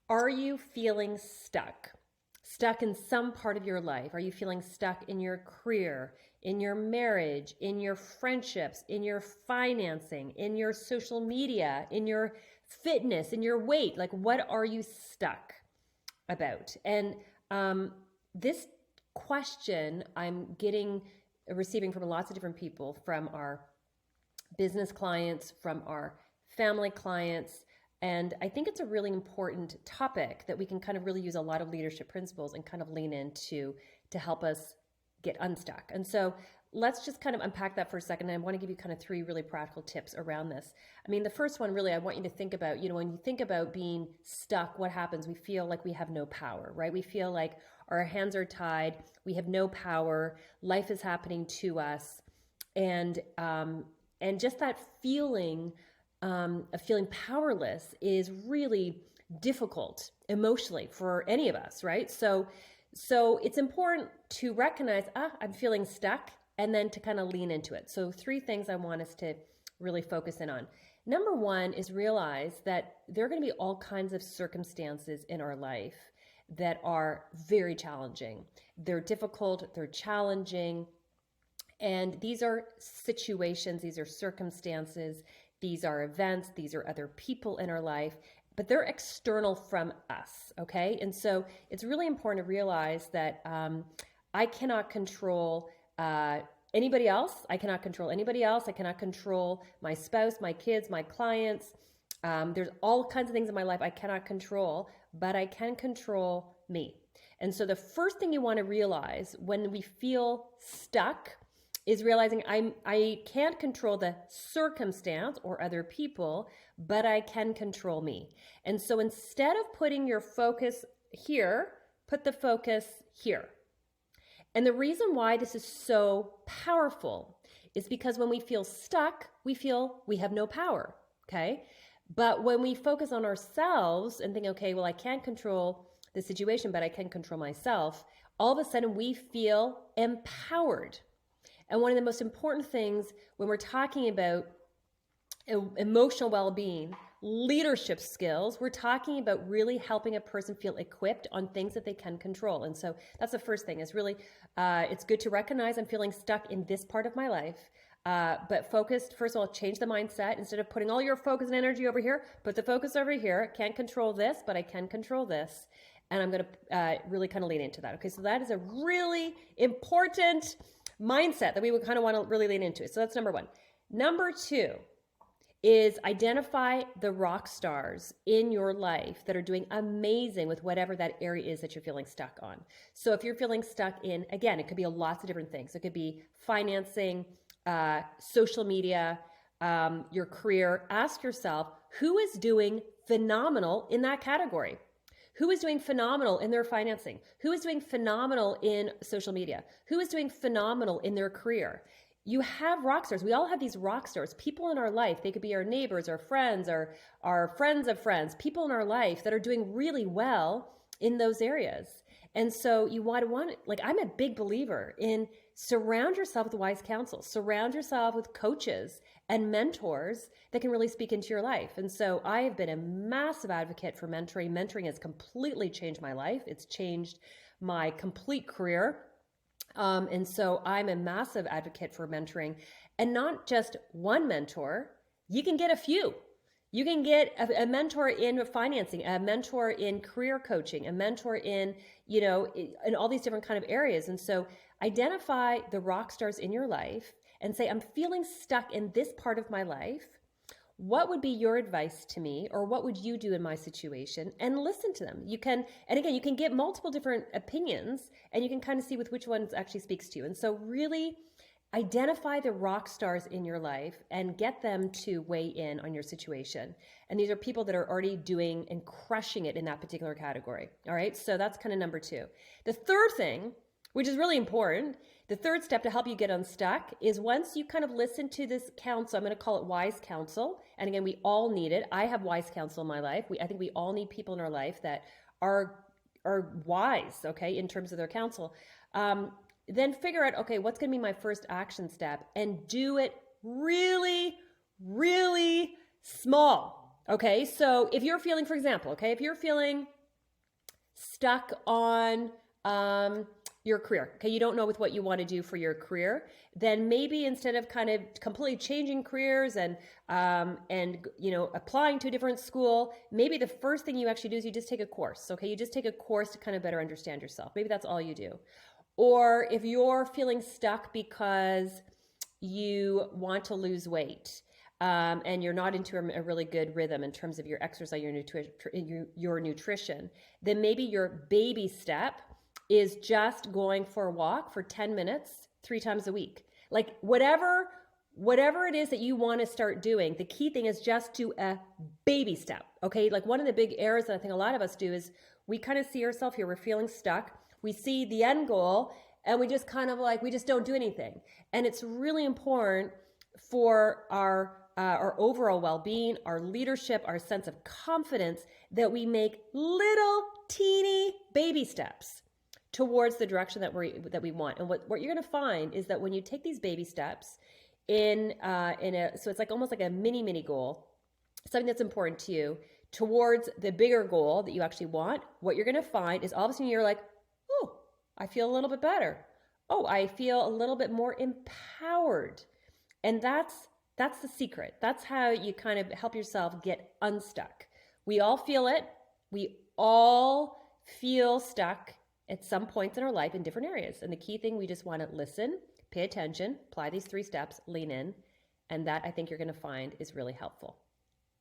Are you feeling stuck? Stuck in some part of your life? Are you feeling stuck in your career, in your marriage, in your friendships, in your financing, in your social media, in your fitness, in your weight? Like, what are you stuck about? And this question I'm receiving from lots of different people, from our business clients, from our family clients. And I think it's a really important topic that we can kind of really use a lot of leadership principles and kind of lean into to help us get unstuck. And so let's just kind of unpack that for a second. And I want to give you kind of 3 really practical tips around this. I mean, the first one, really, I want you to think about, when you think about being stuck, what happens? We feel like we have no power, right? We feel like our hands are tied. We have no power. Life is happening to us. And just that feeling of feeling powerless is really difficult emotionally for any of us, right? So it's important to recognize, I'm feeling stuck, and then to kind of lean into it. So 3 things I want us to really focus in on. Number 1 is realize that there are going to be all kinds of circumstances in our life that are very challenging. They're difficult, they're challenging, and these are situations, these are circumstances, these are events, these are other people in our life, but they're external from us, okay? And so it's really important to realize that I cannot control anybody else. I cannot control anybody else. I cannot control my spouse, my kids, my clients. There's all kinds of things in my life I cannot control, but I can control me. And so the first thing you want to realize when we feel stuck is realizing I can't control the circumstance or other people, but I can control me. And so instead of putting your focus here, put the focus here. And the reason why this is so powerful is because when we feel stuck, we feel we have no power, okay? But when we focus on ourselves and think, okay, well, I can't control the situation, but I can control myself, all of a sudden we feel empowered. And one of the most important things when we're talking about emotional well-being, leadership skills, we're talking about really helping a person feel equipped on things that they can control. And so that's the first thing, is really, it's good to recognize I'm feeling stuck in this part of my life, but focused, first of all, change the mindset. Instead of putting all your focus and energy over here, put the focus over here. Can't control this, but I can control this. And I'm going to really kind of lean into that. Okay, so that is a really important mindset that we would kind of want to really lean into. So that's number 1. Number 2 is identify the rock stars in your life that are doing amazing with whatever that area is that you're feeling stuck on. So if you're feeling stuck in, again, it could be lots of different things. It could be financing, social media, your career. Ask yourself, who is doing phenomenal in that category? Who is doing phenomenal in their financing? Who is doing phenomenal in social media? Who is doing phenomenal in their career? You have rock stars. We all have these rock stars, people in our life. They could be our neighbors, our friends, our friends of friends, people in our life that are doing really well in those areas. And so you want, like, I'm a big believer in surround yourself with wise counsel, surround yourself with coaches and mentors that can really speak into your life. And so I have been a massive advocate for mentoring. Mentoring has completely changed my life. It's changed my complete career. And so I'm a massive advocate for mentoring, and not just one mentor. You can get a few. You can get a mentor in financing, a mentor in career coaching, a mentor in, in all these different kind of areas. And so identify the rock stars in your life and say, I'm feeling stuck in this part of my life. What would be your advice to me, or what would you do in my situation? And listen to them. You can, and again, you can get multiple different opinions, and you can kind of see with which ones actually speaks to you. And so really identify the rock stars in your life and get them to weigh in on your situation. And these are people that are already doing and crushing it in that particular category. All right. So that's kind of number 2. The third thing, which is really important, the third step to help you get unstuck is once you kind of listen to this counsel, I'm going to call it wise counsel. And again, we all need it. I have wise counsel in my life. I think we all need people in our life that are wise, okay, in terms of their counsel. Then figure out, okay, what's going to be my first action step, and do it really, really small. Okay. So if you're feeling, for example, okay, if you're feeling stuck on your career. Okay, you don't know with what you want to do for your career. Then maybe instead of kind of completely changing careers and applying to a different school, maybe the first thing you actually do is you just take a course. Okay, you just take a course to kind of better understand yourself. Maybe that's all you do. Or if you're feeling stuck because you want to lose weight, and you're not into a really good rhythm in terms of your exercise, your nutrition, then maybe your baby step is just going for a walk for 10 minutes 3 times a week. Like whatever it is that you want to start doing, the key thing is just do a baby step, okay? Like one of the big errors that I think a lot of us do is we kind of see ourselves here, we're feeling stuck. We see the end goal and we just kind of like, we just don't do anything. And it's really important for our overall well-being, our leadership, our sense of confidence that we make little teeny baby steps towards the direction that we want. And what you're going to find is that when you take these baby steps so it's like almost like a mini goal, something that's important to you towards the bigger goal that you actually want, what you're going to find is all of a sudden you're like, oh, I feel a little bit better. Oh, I feel a little bit more empowered. And that's the secret. That's how you kind of help yourself get unstuck. We all feel it. We all feel stuck at some points in our life in different areas. And the key thing, we just want to listen, pay attention, apply these 3 steps, lean in. And that I think you're going to find is really helpful.